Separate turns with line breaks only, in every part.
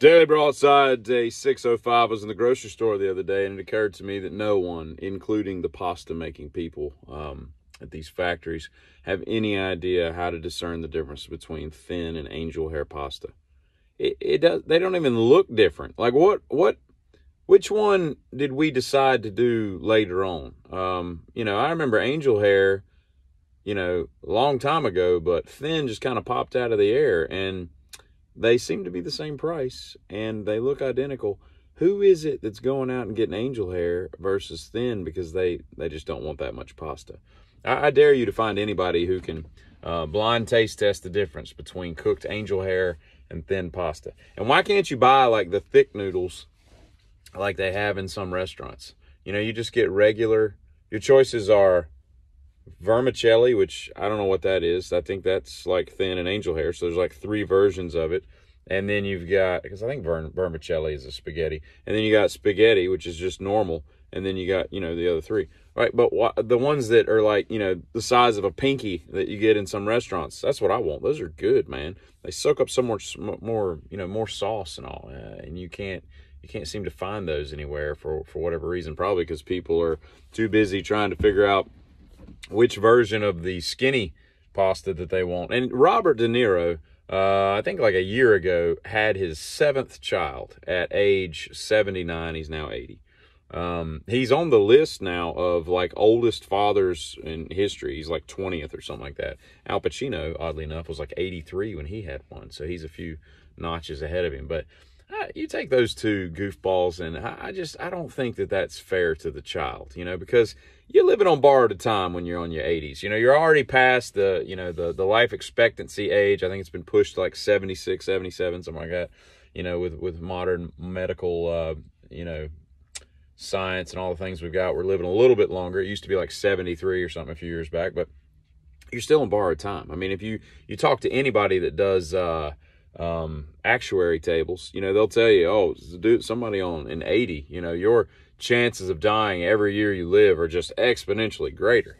Daily Broadside, day 605. I was in the grocery store the other day, and it occurred to me that no one, including the pasta-making people at these factories, have any idea how to discern the difference between thin and angel hair pasta. It does. They don't even look different. Like which one did we decide to do later on? I remember angel hair, a long time ago, but thin just kind of popped out of the air, and they seem to be the same price, and they look identical. Who is it that's going out and getting angel hair versus thin because they just don't want that much pasta? I dare you to find anybody who can blind taste test the difference between cooked angel hair and thin pasta. And why can't you buy like the thick noodles like they have in some restaurants? You just get regular. Your choices are vermicelli, which I don't know what that is. I think that's like thin and angel hair. So there's like 3 versions of it. And then you've got, because I think vermicelli is a spaghetti. And then you got spaghetti, which is just normal. And then you got, the other 3. Right? But the ones that are like, the size of a pinky that you get in some restaurants, that's what I want. Those are good, man. They soak up so much more, more sauce and all. And you can't seem to find those anywhere for whatever reason. Probably because people are too busy trying to figure out which version of the skinny pasta that they want. And Robert De Niro, I think like a year ago, had his 7th child at age 79. He's now 80. He's on the list now of like oldest fathers in history. He's like 20th or something like that. Al Pacino, oddly enough, was like 83 when he had one. So he's a few notches ahead of him. But you take those 2 goofballs, and I don't think that that's fair to the child, because you're living on borrowed time when you're on your 80s. You're already past the life expectancy age. I think it's been pushed to like 76, 77, something like that, with modern medical, science and all the things we've got. We're living a little bit longer. It used to be like 73 or something a few years back, but you're still on borrowed time. I mean, if you talk to anybody that does, actuary tables, they'll tell you, oh, dude, somebody in 80, your chances of dying every year you live are just exponentially greater,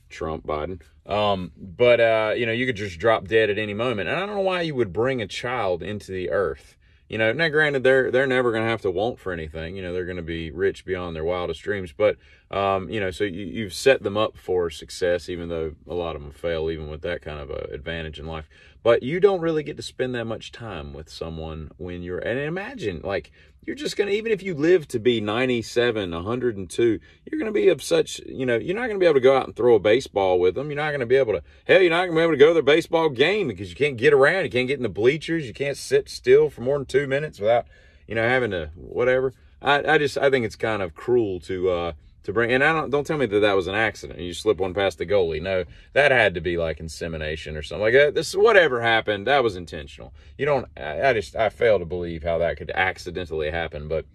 Trump, Biden. But you could just drop dead at any moment. And I don't know why you would bring a child into the earth. Now granted, they're never going to have to want for anything. They're going to be rich beyond their wildest dreams. But, so you've set them up for success, even though a lot of them fail, even with that kind of advantage in life. But you don't really get to spend that much time with someone when and imagine, like, you're just going to, even if you live to be 97, 102, you're going to be of such, you're not going to be able to go out and throw a baseball with them. You're not going to be able to, you're not going to be able to go to their baseball game because you can't get around. You can't get in the bleachers. You can't sit still for more than 2 minutes without, having to, whatever. I think it's kind of cruel to bring, and don't tell me that was an accident. You slip one past the goalie. No, that had to be like insemination or something like that. This, whatever happened, that was intentional. I fail to believe how that could accidentally happen. But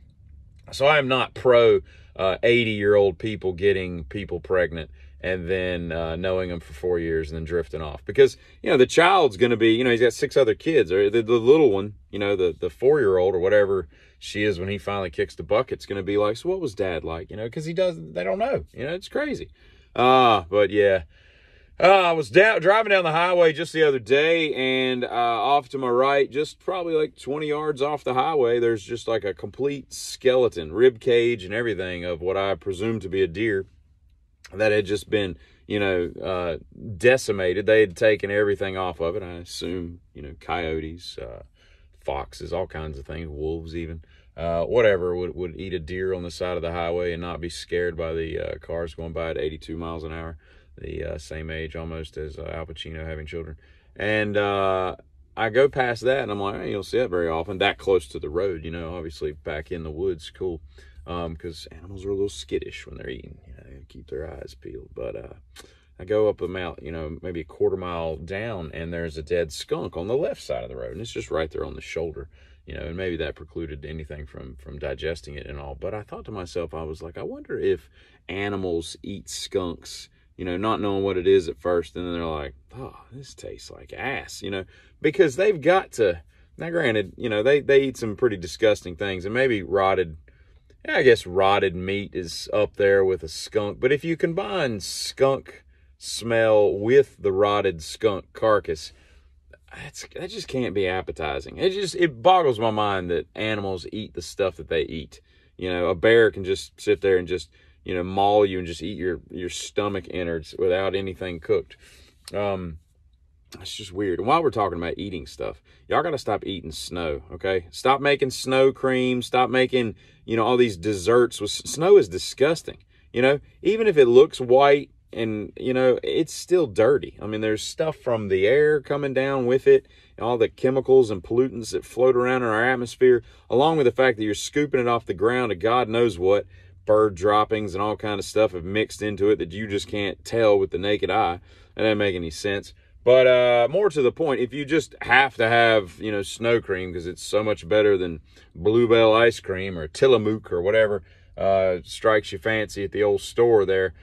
so I'm not pro 80-year-old people getting people pregnant and then knowing them for 4 years and then drifting off, because the child's going to be, he's got 6 other kids, or the little one, the 4-year-old or whatever she is when he finally kicks the bucket's going to be like, so what was dad like? Because they don't know. It's crazy. But yeah. I was driving down the highway just the other day, and off to my right, just probably like 20 yards off the highway, there's just like a complete skeleton, rib cage and everything of what I presume to be a deer that had just been, decimated. They had taken everything off of it. I assume, coyotes, foxes, all kinds of things, wolves even, whatever would eat a deer on the side of the highway and not be scared by the cars going by at 82 miles an hour, the same age almost as Al Pacino having children. And I go past that, and I'm like, hey, you don't see that very often, that close to the road, obviously back in the woods, cool, because animals are a little skittish when they're eating, keep their eyes peeled. But I go up a mountain, maybe a quarter mile down, and there's a dead skunk on the left side of the road, and it's just right there on the shoulder, and maybe that precluded anything from digesting it and all. But I thought to myself, I was like, I wonder if animals eat skunks, not knowing what it is at first, and then they're like, oh, this tastes like ass, because they've got to. Now, granted, they eat some pretty disgusting things, and maybe rotted meat is up there with a skunk. But if you combine skunk smell with the rotted skunk carcass, that just can't be appetizing. It boggles my mind that animals eat the stuff that they eat. You know, a bear can just sit there and just, you know, maul you and just eat your stomach innards without anything cooked. It's just weird. And while we're talking about eating stuff, y'all got to stop eating snow, okay? Stop making snow cream. Stop making, you know, all these desserts. Snow is disgusting, you know? Even if it looks white and, you know, it's still dirty. I mean, there's stuff from the air coming down with it, and all the chemicals and pollutants that float around in our atmosphere, along with the fact that you're scooping it off the ground and God knows what, bird droppings and all kind of stuff have mixed into it that you just can't tell with the naked eye. That doesn't make any sense. But more to the point, if you just have to have, you know, snow cream because it's so much better than Bluebell ice cream or Tillamook or whatever strikes your fancy at the old store there,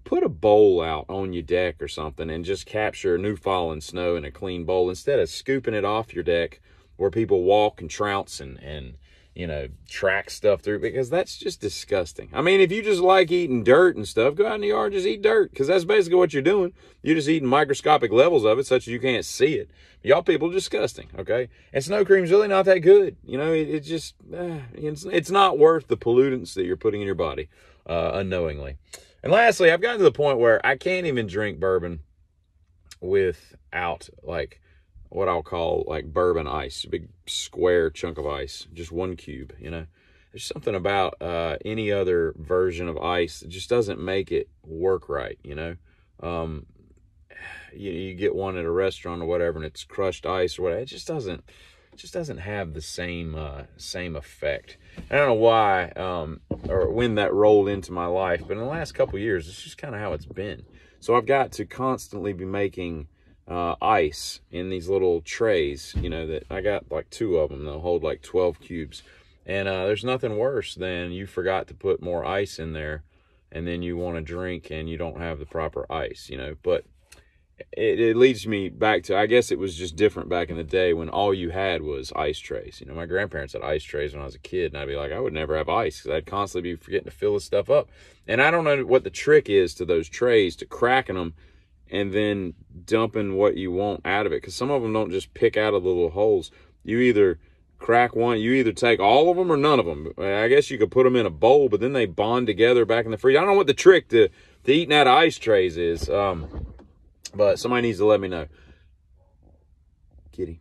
put a bowl out on your deck or something and just capture new fallen snow in a clean bowl instead of scooping it off your deck where people walk and trounce and you know, track stuff through, because that's just disgusting. I mean, if you just like eating dirt and stuff, go out in the yard and just eat dirt, because that's basically what you're doing. You're just eating microscopic levels of it such that you can't see it. Y'all people are disgusting, okay? And snow cream's really not that good. You know, it's just, it's not worth the pollutants that you're putting in your body unknowingly. And lastly, I've gotten to the point where I can't even drink bourbon without, like, what I'll call like bourbon ice, a big square chunk of ice, just one cube, you know. There's something about any other version of ice that just doesn't make it work right, you know. You get one at a restaurant or whatever and it's crushed ice or whatever, it just doesn't have the same effect. I don't know why or when that rolled into my life, but in the last couple of years it's just kind of how it's been. So I've got to constantly be making ice in these little trays, you know, that I got like 2 of them. They'll hold like 12 cubes. And there's nothing worse than you forgot to put more ice in there and then you want to drink and you don't have the proper ice, you know. But it leads me back to, I guess it was just different back in the day when all you had was ice trays. You know, my grandparents had ice trays when I was a kid, and I'd be like, I would never have ice because I'd constantly be forgetting to fill this stuff up. And I don't know what the trick is to those trays, to cracking them and then dumping what you want out of it, because some of them don't just pick out of the little holes. You either crack one, you either take all of them or none of them. I guess you could put them in a bowl, but then they bond together back in the freezer. I don't know what the trick to eating out of ice trays is, but somebody needs to let me know. Kitty.